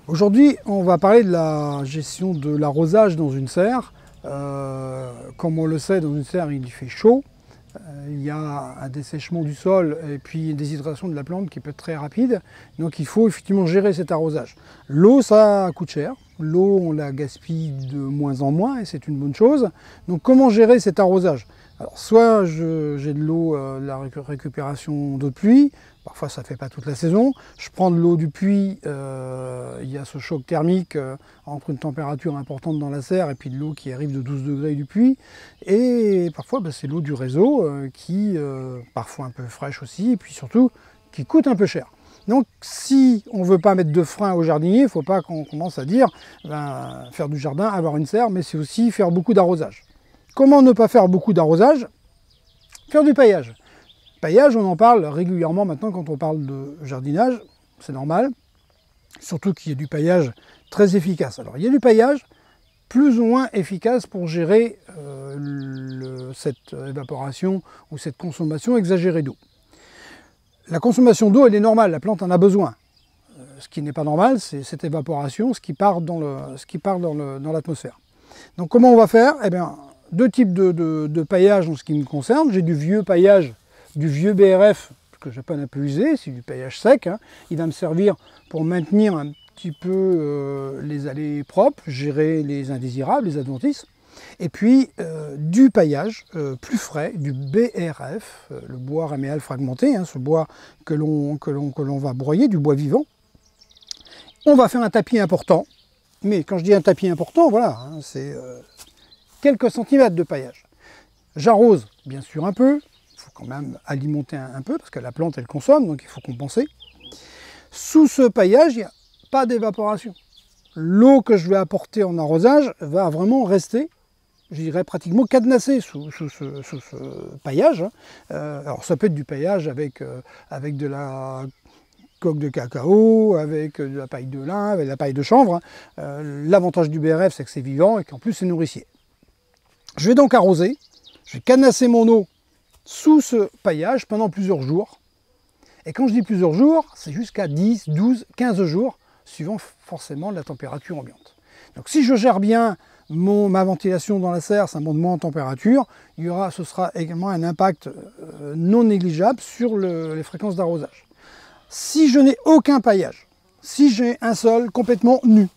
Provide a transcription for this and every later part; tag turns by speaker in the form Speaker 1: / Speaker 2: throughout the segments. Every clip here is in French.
Speaker 1: Aujourd'hui, on va parler de la gestion de l'arrosage dans une serre. Comme on le sait, dans une serre, il fait chaud. Il y a un dessèchement du sol et puis une déshydratation de la plante qui peut être très rapide. Donc il faut effectivement gérer cet arrosage. L'eau, ça coûte cher. L'eau, on la gaspille de moins en moins et c'est une bonne chose. Donc comment gérer cet arrosage? Alors soit j'ai de l'eau, de la récupération d'eau de pluie. Parfois ça ne fait pas toute la saison. Je prends de l'eau du puits, il y a ce choc thermique entre une température importante dans la serre et puis de l'eau qui arrive de 12 degrés du puits. Et parfois c'est l'eau du réseau qui, parfois un peu fraîche aussi, et puis surtout qui coûte un peu cher. Donc si on ne veut pas mettre de frein au jardinier, il ne faut pas qu'on commence à dire faire du jardin, avoir une serre, mais c'est aussi faire beaucoup d'arrosage. Comment ne pas faire beaucoup d'arrosage? Faire du paillage. Paillage, on en parle régulièrement maintenant quand on parle de jardinage, c'est normal, surtout qu'il y a du paillage très efficace. Alors il y a du paillage plus ou moins efficace pour gérer cette évaporation ou cette consommation exagérée d'eau. La consommation d'eau, elle est normale, la plante en a besoin. Ce qui n'est pas normal, c'est cette évaporation, ce qui part dans l'atmosphère. Donc comment on va faire? Eh bien, deux types de paillage en ce qui me concerne. J'ai du vieux paillage, du vieux BRF, que je n'ai pas un peu usé, c'est du paillage sec. Il va me servir pour maintenir un petit peu les allées propres, gérer les indésirables, les adventices. Et puis du paillage plus frais, du BRF, le bois raméal fragmenté, ce bois que l'on va broyer, du bois vivant. On va faire un tapis important, mais quand je dis un tapis important, voilà, c'est quelques centimètres de paillage. J'arrose bien sûr un peu, il faut quand même alimenter un peu, parce que la plante elle consomme, donc il faut compenser. Sous ce paillage, il n'y a pas d'évaporation. L'eau que je vais apporter en arrosage va vraiment rester, je dirais pratiquement cadenassée sous ce paillage. Alors ça peut être du paillage avec de la coque de cacao, avec de la paille de lin, avec de la paille de chanvre. L'avantage du BRF, c'est que c'est vivant et qu'en plus c'est nourricier. Je vais donc arroser, je vais canasser mon eau sous ce paillage pendant plusieurs jours. Et quand je dis plusieurs jours, c'est jusqu'à 10, 12, 15 jours, suivant forcément la température ambiante. Donc si je gère bien ma ventilation dans la serre, ça monte moins en température, ce sera également un impact non négligeable sur les fréquences d'arrosage. Si je n'ai aucun paillage, si j'ai un sol complètement nu,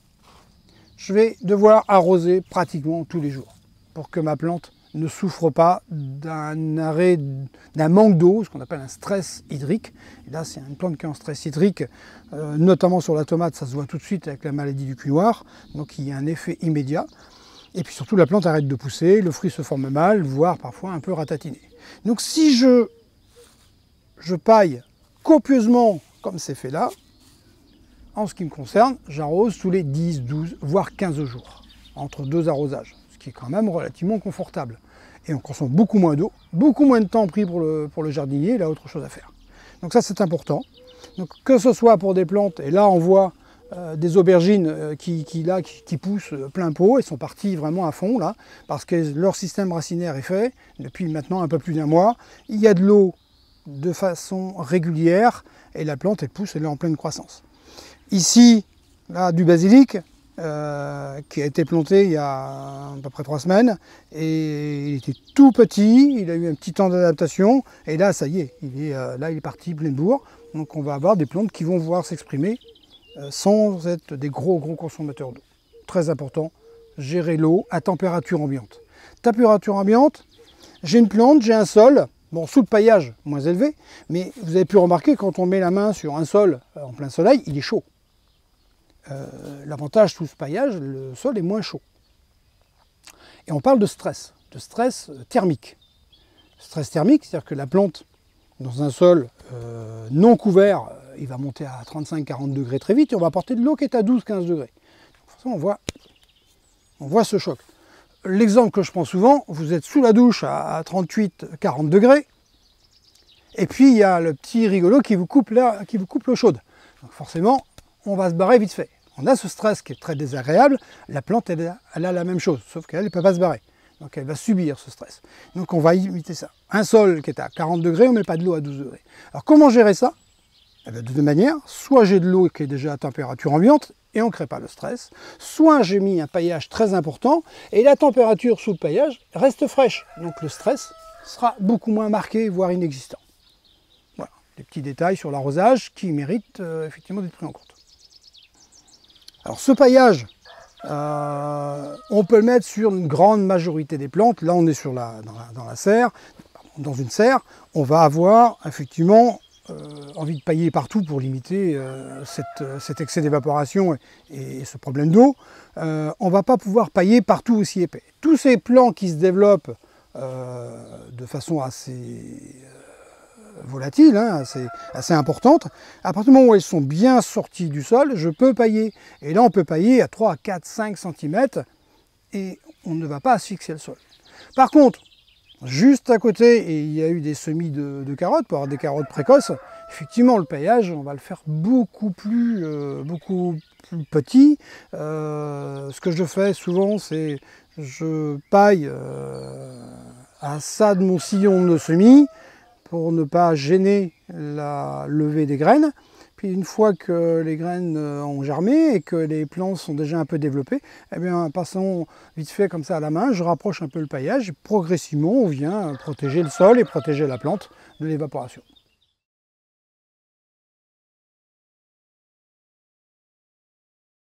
Speaker 1: je vais devoir arroser pratiquement tous les jours pour que ma plante ne souffre pas d'un manque d'eau, ce qu'on appelle un stress hydrique. Et là, c'est une plante qui est en stress hydrique, notamment sur la tomate, ça se voit tout de suite avec la maladie du cul noir, donc il y a un effet immédiat. Et puis surtout, la plante arrête de pousser, le fruit se forme mal, voire parfois un peu ratatiné. Donc si je paille copieusement, comme c'est fait là, en ce qui me concerne, j'arrose tous les 10, 12, voire 15 jours, entre deux arrosages, ce qui est quand même relativement confortable. Et on consomme beaucoup moins d'eau, beaucoup moins de temps pris pour le jardinier, il a autre chose à faire. Donc ça c'est important. Donc que ce soit pour des plantes, et là on voit des aubergines qui poussent plein pot, elles sont parties vraiment à fond là, parce que leur système racinaire est fait, depuis maintenant un peu plus d'un mois, il y a de l'eau de façon régulière, et la plante elle pousse, elle est en pleine croissance. Ici, là, du basilic, qui a été planté il y a à peu près 3 semaines, et il était tout petit, il a eu un petit temps d'adaptation, et là, ça y est, il est parti plein bourre. Donc on va avoir des plantes qui vont pouvoir s'exprimer sans être des gros consommateurs d'eau. Très important, gérer l'eau à température ambiante. Température ambiante, j'ai une plante, j'ai un sol, bon, sous le paillage, moins élevé, mais vous avez pu remarquer, quand on met la main sur un sol en plein soleil, il est chaud. L'avantage sous ce paillage, le sol est moins chaud. Et on parle de stress thermique. Stress thermique, c'est-à-dire que la plante, dans un sol non couvert, il va monter à 35-40 degrés très vite, et on va apporter de l'eau qui est à 12-15 degrés. Forcément, on voit ce choc. L'exemple que je prends souvent, vous êtes sous la douche à 38-40 degrés, et puis il y a le petit rigolo qui vous coupe l'eau chaude. Donc forcément, on va se barrer vite fait. On a ce stress qui est très désagréable, la plante elle a la même chose, sauf qu'elle ne peut pas se barrer. Donc elle va subir ce stress. Donc on va imiter ça. Un sol qui est à 40 degrés, on ne met pas de l'eau à 12 degrés. Alors comment gérer ça? Eh bien, de deux manières, soit j'ai de l'eau qui est déjà à température ambiante, et on ne crée pas le stress, soit j'ai mis un paillage très important et la température sous le paillage reste fraîche. Donc le stress sera beaucoup moins marqué, voire inexistant. Voilà, des petits détails sur l'arrosage qui méritent effectivement d'être pris en compte. Alors ce paillage, on peut le mettre sur une grande majorité des plantes. Là on est dans une serre, on va avoir effectivement envie de pailler partout pour limiter cet excès d'évaporation et ce problème d'eau. On ne va pas pouvoir pailler partout aussi épais. Tous ces plants qui se développent de façon assez volatile, hein, assez importante, à partir du moment où elles sont bien sorties du sol, je peux pailler. Et là on peut pailler à 3, 4, 5 cm et on ne va pas asphyxier le sol. Par contre, juste à côté, et il y a eu des semis de carottes, pour avoir des carottes précoces, effectivement le paillage, on va le faire beaucoup plus petit. Ce que je fais souvent, c'est je paille à ça de mon sillon de semis pour ne pas gêner la levée des graines. Puis une fois que les graines ont germé et que les plants sont déjà un peu développés, eh bien, passons vite fait comme ça à la main, je rapproche un peu le paillage et progressivement on vient protéger le sol et protéger la plante de l'évaporation.